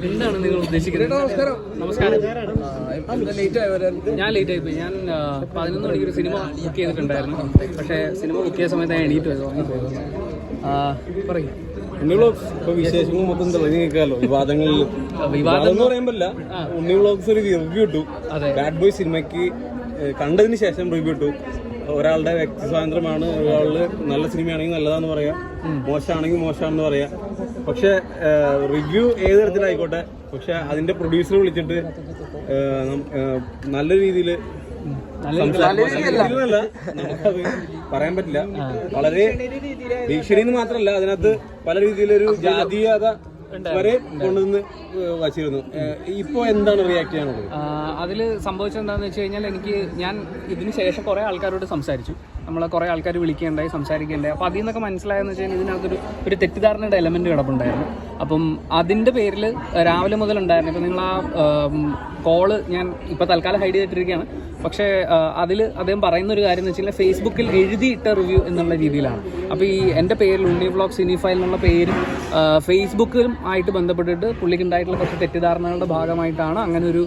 എന്താണ് നിങ്ങൾ ഉദ്ദേശിക്കുന്നത്? നമസ്കാരം. ഞാൻ ലേറ്റ് ആയിപ്പോയി. ഞാൻ 11 മണിക്ക് ഒരു സിനിമ ബുക്ക് ചെയ്തിട്ടുണ്ടായിരുന്നു. പക്ഷേ സിനിമ ബുക്ക് ചെയ്ത സമയത്ത് ഞാൻ എണീറ്റ് പോയത്, ഉറങ്ങിപ്പോയത്. പറയും വിശേഷങ്ങൾ മൊത്തം തെളിഞ്ഞിരിക്കാമല്ലോ വിവാദങ്ങളിൽ. വിവാദം എന്ന് പറയാൻ പറ്റില്ല. ഉണ്ണി വ്ളോഗ്സ് ഒരു റിവ്യൂ ഇട്ടു. ബാഡ് ബോയ് സിനിമയ്ക്ക് കണ്ടതിന് ശേഷം റിവ്യൂ ഇട്ടു. ഒരാളുടെ വ്യക്തി സ്വാതന്ത്ര്യമാണ്. ഒരാള് നല്ല സിനിമയാണെങ്കിൽ നല്ലതാന്ന് പറയാം, മോശമാണെങ്കിൽ മോശമാണെന്ന് പറയാം. പക്ഷെ റിവ്യൂ ഏത് തരത്തിലായിക്കോട്ടെ, പക്ഷെ അതിന്റെ പ്രൊഡ്യൂസർ വിളിച്ചിട്ട് നല്ല രീതിയിൽ നമുക്കത് പറയാൻ പറ്റില്ല. വളരെ ഭീഷണിന്ന് മാത്രമല്ല, അതിനകത്ത് പല രീതിയിലൊരു ജാതീയത വരെ കൊണ്ടുവന്ന് വച്ചിരുന്നു. ഇപ്പൊ എന്താണ് റിയാക്ട് ചെയ്യാനുള്ളത്? അതിൽ സംഭവിച്ചെന്താണെന്ന് വെച്ച് കഴിഞ്ഞാൽ, ഞാൻ ഇതിന് ശേഷം കുറേ ആൾക്കാരോട് സംസാരിച്ചു. നമ്മളെ കുറേ ആൾക്കാർ വിളിക്കുകയുണ്ടായി, സംസാരിക്കുകയുണ്ടായി. അപ്പോൾ അതിൽ നിന്നൊക്കെ മനസ്സിലായെന്ന് വെച്ച് കഴിഞ്ഞാൽ ഇതിനകത്തൊരു തെറ്റിദ്ധാരണയുടെ എലമെന്റ് കിടപ്പുണ്ടായിരുന്നു. അപ്പം അതിൻ്റെ പേരിൽ രാവിലെ മുതൽ ഉണ്ടായിരുന്നു. ഇപ്പം നിങ്ങൾ ആ കോള് ഞാൻ ഇപ്പോൾ തൽക്കാലം ഹൈഡ് ചെയ്തിട്ടിരിക്കുകയാണ്. പക്ഷേ അതിൽ അദ്ദേഹം പറയുന്നൊരു കാര്യം എന്ന് വെച്ച് കഴിഞ്ഞാൽ, ഫേസ്ബുക്കിൽ എഴുതിയിട്ട റിവ്യൂ എന്നുള്ള രീതിയിലാണ്. അപ്പോൾ ഈ എൻ്റെ പേരിൽ ഉണ്ണി വ്ളോഗ് സിനിഫൈൽ എന്നുള്ള പേരും ഫേസ്ബുക്കിലും ആയിട്ട് ബന്ധപ്പെട്ടിട്ട് പുള്ളിക്ക് ഉണ്ടായിട്ടുള്ള കുറച്ച് തെറ്റിദ്ധാരണകളുടെ ഭാഗമായിട്ടാണ് അങ്ങനെ ഒരു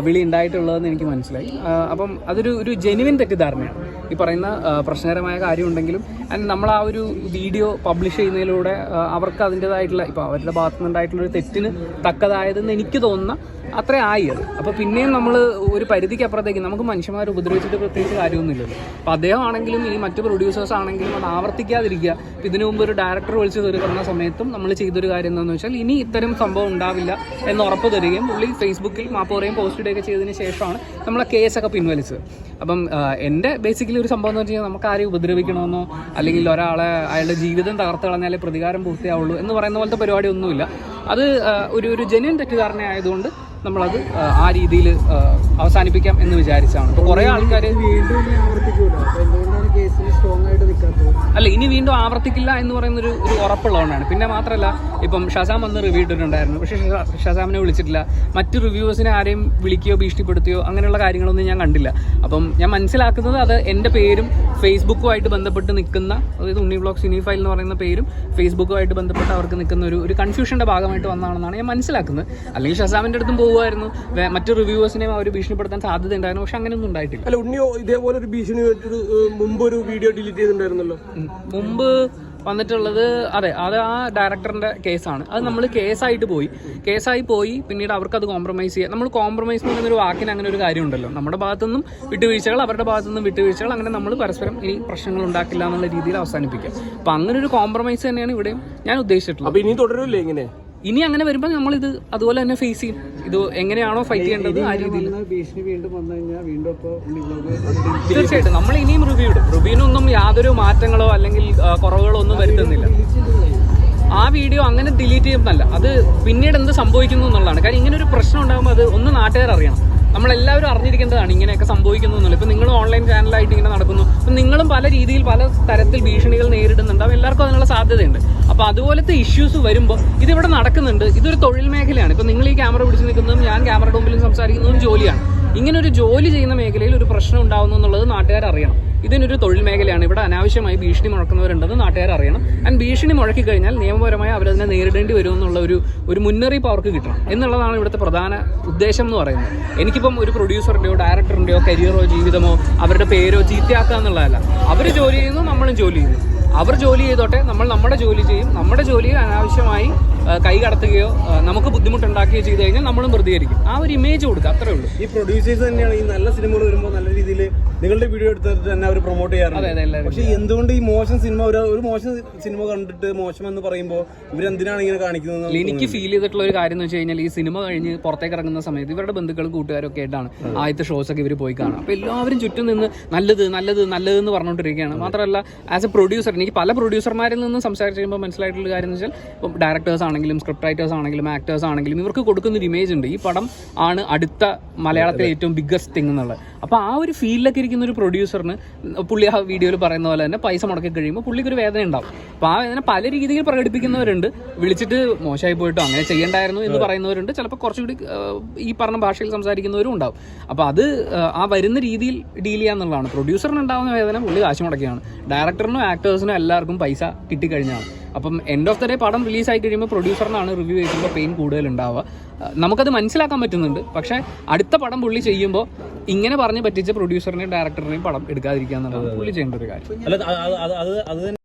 വിളി ഉണ്ടായിട്ടുള്ളതെന്ന് എനിക്ക് മനസ്സിലായി. അപ്പം അതൊരു ജെനുവിൻ തെറ്റിദ്ധാരണയാണ്. ഈ പറയുന്ന പ്രശ്നകരമായ കാര്യമുണ്ടെങ്കിലും നമ്മൾ ആ ഒരു വീഡിയോ പബ്ലിഷ് ചെയ്യുന്നതിലൂടെ അവർക്ക് അതിൻ്റെതായിട്ടുള്ള, ഇപ്പോൾ അവരുടെ ഭാഗത്തു നിന്നുണ്ടായിട്ടുള്ളൊരു തെറ്റിന് തക്കതായതെന്ന് എനിക്ക് തോന്നുന്ന അത്ര ആയി അത്. അപ്പോൾ പിന്നെയും നമ്മൾ ഒരു പരിധിക്ക് അപ്പുറത്തേക്ക് നമുക്ക് മനുഷ്യന്മാർ ഉപദ്രവിച്ചിട്ട് പ്രത്യേകിച്ച് കാര്യമൊന്നുമില്ലല്ലോ. അപ്പോൾ അദ്ദേഹം ആണെങ്കിലും ഈ മറ്റ് പ്രൊഡ്യൂസേഴ്സ് ആണെങ്കിലും അത് ആവർത്തിക്കാതിരിക്കുക. ഇതിനു മുമ്പ് ഒരു ഡയറക്ടർ വിളിച്ച് തരുന്ന സമയത്തും നമ്മൾ ചെയ്തൊരു കാര്യം എന്താണെന്ന് വെച്ചാൽ, ഇനി ഇത്തരം സംഭവം ഉണ്ടാവില്ല എന്ന് ഉറപ്പ് തരികയും പുള്ളി ഫേസ്ബുക്കിൽ മാപ്പ് പറയുകയും പോസ്റ്റ് ഇടുകയൊക്കെ ചെയ്തതിന് ശേഷമാണ് നമ്മളെ കേസൊക്കെ പിൻവലിച്ചത്. അപ്പം എൻ്റെ ബേസിക്കലി ഒരു സംഭവം എന്ന് വെച്ച് കഴിഞ്ഞാൽ, നമുക്ക് ആരെയും ഉപദ്രവിക്കണമെന്നോ അല്ലെങ്കിൽ ഒരാളെ അയാളുടെ ജീവിതം തകർത്ത് കളഞ്ഞാലേ പ്രതികാരം പൂർത്തിയാവുള്ളൂ എന്ന് പറയുന്ന പോലത്തെ പരിപാടി ഒന്നുമില്ല. അത് ഒരു ജെന്യുവൻ തെറ്റിദ്ധാരണ ആയതുകൊണ്ട് നമ്മളത് ആ രീതിയിൽ അവസാനിപ്പിക്കാം എന്ന് വിചാരിച്ചാണ്. ഇപ്പോൾ കുറേ ആൾക്കാർ അല്ല, ഇനി വീണ്ടും ആവർത്തിക്കില്ല എന്ന് പറയുന്നൊരു ഉറപ്പുള്ളതുകൊണ്ടാണ്. പിന്നെ മാത്രമല്ല, ഇപ്പം ഷസാം വന്ന് റിവ്യൂ ഇട്ടിട്ടുണ്ടായിരുന്നു. പക്ഷേ ഷസാമിനെ വിളിച്ചിട്ടില്ല. മറ്റ് റിവ്യൂവേഴ്സിനെ ആരെയും വിളിക്കുകയോ ഭീഷണിപ്പെടുത്തുകയോ അങ്ങനെയുള്ള കാര്യങ്ങളൊന്നും ഞാൻ കണ്ടില്ല. അപ്പം ഞാൻ മനസ്സിലാക്കുന്നത്, അത് എൻ്റെ പേരും ഫേസ്ബുക്കുമായിട്ട് ബന്ധപ്പെട്ട് നിൽക്കുന്ന, അതായത് ഉണ്ണി വ്ളോഗ് സിനിഫൈൽ എന്ന് പറയുന്ന പേരും ഫേസ്ബുക്കുമായിട്ട് ബന്ധപ്പെട്ട് അവർക്ക് നിൽക്കുന്ന ഒരു കൺഫ്യൂഷന്റെ ഭാഗമായിട്ട് വന്നതാണെന്നാണ് ഞാൻ മനസ്സിലാക്കുന്നത്. അല്ലെങ്കിൽ ഷസാമിൻ്റെ അടുത്തും പോകുമായിരുന്നു, മറ്റു റിവ്യൂവേഴ്സിനെയും അവർ ഭീഷണിപ്പെടുത്താൻ സാധ്യത ഉണ്ടായിരുന്നു. പക്ഷെ അങ്ങനെയൊന്നും ഉണ്ടായിട്ടില്ല. അല്ല, ഉണ്ണിയോ ഇതേപോലെ ഒരു ഭീഷണി മുമ്പ് ഒരു വീഡിയോ ഡിലീറ്റ് ചെയ്തിട്ടുണ്ടായിരുന്നല്ലോ. മുമ്പ് വന്നിട്ടുള്ളത് അത് ആ ഡയറക്ടറിന്റെ കേസാണ്. അത് നമ്മൾ കേസായി പോയി പിന്നീട് അവർക്ക് അത് കോംപ്രമൈസ് ചെയ്യാം. നമ്മൾ കോംപ്രമൈസ് എന്ന് പറയുന്നൊരു വാക്കിന് അങ്ങനെ ഒരു കാര്യമുണ്ടല്ലോ. നമ്മുടെ ഭാഗത്തുനിന്നും വിട്ടുവീഴ്ചകൾ, അവരുടെ ഭാഗത്തുനിന്നും വിട്ടുവീഴ്ചകൾ, അങ്ങനെ നമ്മൾ പരസ്പരം ഇനി പ്രശ്നങ്ങൾ ഉണ്ടാക്കില്ല എന്നുള്ള രീതിയിൽ അവസാനിപ്പിക്കാം. അപ്പം അങ്ങനെ ഒരു കോംപ്രമൈസ് തന്നെയാണ് ഇവിടെയും ഞാൻ ഉദ്ദേശിച്ചിട്ടുള്ളത്. അപ്പോൾ ഇനി തുടരില്ലേ ഇങ്ങനെ? ഇനി അങ്ങനെ വരുമ്പോൾ നമ്മളിത് അതുപോലെ തന്നെ ഫേസ് ചെയ്യും. ഇത് എങ്ങനെയാണോ ഫൈറ്റ് ചെയ്യേണ്ടത് ആ രീതിയിൽ. തീർച്ചയായിട്ടും നമ്മൾ ഇനിയും റിവ്യൂ ഇടും. റിവ്യൂവിനൊന്നും യാതൊരു മാറ്റങ്ങളോ അല്ലെങ്കിൽ കുറവുകളോ ഒന്നും വരുത്തുന്നില്ല. ആ വീഡിയോ അങ്ങനെ ഡിലീറ്റ് ചെയ്യുന്നതല്ല, അത് പിന്നീട് എന്ത് സംഭവിക്കുന്നു എന്നുള്ളതാണ്. കാരണം ഇങ്ങനെ ഒരു പ്രശ്നം ഉണ്ടാകുമ്പോൾ അത് ഒന്ന് നാട്ടുകാർ അറിയണം. നമ്മളെല്ലാവരും അറിഞ്ഞിരിക്കേണ്ടതാണ് ഇങ്ങനെയൊക്കെ സംഭവിക്കുന്നു എന്നുള്ളത്. ഇപ്പം നിങ്ങൾ ഓൺലൈൻ ചാനലായിട്ട് ഇങ്ങനെ നടക്കുന്നു, അപ്പം നിങ്ങളും പല രീതിയിൽ പല തരത്തിൽ ഭീഷണികൾ നേരിടുന്നുണ്ടാവും. എല്ലാവർക്കും അതിനുള്ള സാധ്യതയുണ്ട്. അപ്പോൾ അതുപോലത്തെ ഇഷ്യൂസ് വരുമ്പോൾ ഇതിവിടെ നടക്കുന്നുണ്ട്. ഇതൊരു തൊഴിൽ മേഖലയാണ്. ഇപ്പം നിങ്ങൾ ഈ ക്യാമറ പിടിച്ച് നിൽക്കുന്നതും ഞാൻ ക്യാമറയുടെ മുമ്പിലും സംസാരിക്കുന്നതും ജോലിയാണ്. ഇങ്ങനെ ഒരു ജോലി ചെയ്യുന്ന മേഖലയിൽ ഒരു പ്രശ്നം ഉണ്ടാകുന്നു എന്നുള്ളത് നാട്ടുകാർ അറിയണം. ഇതിനൊരു തൊഴിൽ മേഖലയാണ്. ഇവിടെ അനാവശ്യമായി ഭീഷണി മുഴക്കുന്നവരുണ്ടെന്ന് നാട്ടുകാർ അറിയണം. ആൻഡ് ഭീഷണി മുഴക്കി കഴിഞ്ഞാൽ നിയമപരമായി അവരതിനെ നേരിടേണ്ടി വരുമെന്നുള്ള ഒരു മുന്നറിയിപ്പ് അവർക്ക് കിട്ടണം എന്നുള്ളതാണ് ഇവിടുത്തെ പ്രധാന ഉദ്ദേശം എന്ന് പറയുന്നത്. എനിക്കിപ്പം ഒരു പ്രൊഡ്യൂസറിൻ്റെയോ ഡയറക്ടറിൻ്റെയോ കരിയറോ ജീവിതമോ അവരുടെ പേരോ ചീത്തയാക്കുക എന്നുള്ളതല്ല. അവർ ജോലി ചെയ്യുന്നു, നമ്മളും ജോലി ചെയ്യുന്നു. അവർ ജോലി ചെയ്തോട്ടെ, നമ്മൾ നമ്മുടെ ജോലി ചെയ്യും. നമ്മുടെ ജോലിയിൽ അനാവശ്യമായി കൈ കടത്തുകയോ നമുക്ക് ബുദ്ധിമുട്ടുണ്ടാക്കുകയോ ചെയ്തു കഴിഞ്ഞാൽ നമ്മളും പ്രതികരിക്കും. ആ ഒരു ഇമേജ് കൊടുക്കുക, അത്രേ ഉള്ളൂ. ഈ പ്രൊഡ്യൂസേഴ്സ് തന്നെയാണ് ഈ നല്ല സിനിമകൾ വരുമ്പോൾ നല്ല രീതിയിൽ നിങ്ങളുടെ വീഡിയോ എടുത്തിട്ട് തന്നെ അവർ പ്രൊമോട്ട് ചെയ്യാറുണ്ട്. പക്ഷേ എന്തുകൊണ്ട് ഈ മോശം സിനിമ ഒരു മോശം സിനിമ കണ്ടിട്ട് മോശം എന്ന് പറയുമ്പോൾ ഇവരെന്തിനാണ് ഇങ്ങനെ കാണിക്കുന്നത്? എനിക്ക് ഫീൽ ചെയ്തിട്ടുള്ള ഒരു കാര്യം എന്ന് വെച്ച് കഴിഞ്ഞാൽ, ഈ സിനിമ കഴിഞ്ഞ് പുറത്തേക്ക് ഇറങ്ങുന്ന സമയത്ത് ഇവരുടെ ബന്ധുക്കളും കൂട്ടുകാരൊക്കെ ആയിട്ടാണ് ആദ്യത്തെ ഷോസൊക്കെ ഇവർ പോയി കാണാം. അപ്പോൾ എല്ലാവരും ചുറ്റും നിന്ന് നല്ലത് നല്ലത് നല്ലതെന്ന് പറഞ്ഞുകൊണ്ടിരിക്കുകയാണ്. മാത്രമല്ല, ആസ് എ പ്രൊഡ്യൂസർ എനിക്ക് പല പ്രൊഡ്യൂസർമാരിൽ നിന്നും സംസാരിച്ച് കഴിയുമ്പോൾ മനസ്സിലായിട്ടുള്ള കാര്യം എന്ന് വെച്ചാൽ, ഇപ്പം ഡയറക്ടേഴ്സ് ആണെങ്കിലും സ്ക്രിപ്റ്റ് റൈറ്റേഴ്സ് ആണെങ്കിലും ആക്ടേഴ്സ് ആണെങ്കിലും ഇവർക്ക് കൊടുക്കുന്നൊരു ഇമേജ് ഉണ്ട്. ഈ പടം ആണ് അടുത്ത മലയാളത്തിലെ ഏറ്റവും ബിഗ്ഗസ്റ്റ് തിങ് എന്നുള്ളത്. അപ്പോൾ ആ ഒരു ഫീലിലൊക്കെ ഇരിക്കുന്ന ഒരു പ്രൊഡ്യൂസറിന് പുള്ളി ആ വീഡിയോയിൽ പറയുന്ന പോലെ തന്നെ പൈസ മുടക്കി കഴിയുമ്പോൾ പുള്ളിക്കൊരു വേദന ഉണ്ടാവും. അപ്പോൾ ആ വേദന പല രീതിയിൽ പ്രകടിപ്പിക്കുന്നവരുണ്ട്. വിളിച്ചിട്ട് മോശമായി പോയിട്ടോ അങ്ങനെ ചെയ്യേണ്ടായിരുന്നു എന്ന് പറയുന്നവരുണ്ട്. ചിലപ്പോൾ കുറച്ചുകൂടി ഈ പറഞ്ഞ ഭാഷയിൽ സംസാരിക്കുന്നവരും ഉണ്ടാവും. അപ്പോൾ അത് ആ വരുന്ന രീതിയിൽ ഡീൽ ചെയ്യാന്നുള്ളതാണ്. പ്രൊഡ്യൂസറിന് ഉണ്ടാകുന്ന വേദന പുള്ളി കാശ് മുടക്കിയാണ്. ഡയറക്ടറിനും ആക്ടേഴ്സിനും എല്ലാവർക്കും പൈസ കിട്ടിക്കഴിഞ്ഞാണ്. അപ്പം എൻഡ് ഓഫ് ദ ഡേ പടം റിലീസായി കഴിയുമ്പോൾ പ്രൊഡ്യൂസറിനാണ് റിവ്യൂ ചെയ്യുമ്പോൾ പെയിൻ കൂടുതലുണ്ടാവുക. നമുക്കത് മനസ്സിലാക്കാൻ പറ്റുന്നുണ്ട്. പക്ഷേ അടുത്ത പടം പുള്ളി ചെയ്യുമ്പോൾ ഇങ്ങനെ പറഞ്ഞ് പറ്റിച്ച പ്രൊഡ്യൂസറിനെയും ഡയറക്ടറിനെയും പടം എടുക്കാതിരിക്കുക എന്നുള്ളത് പുള്ളി ചെയ്യേണ്ട ഒരു കാര്യം.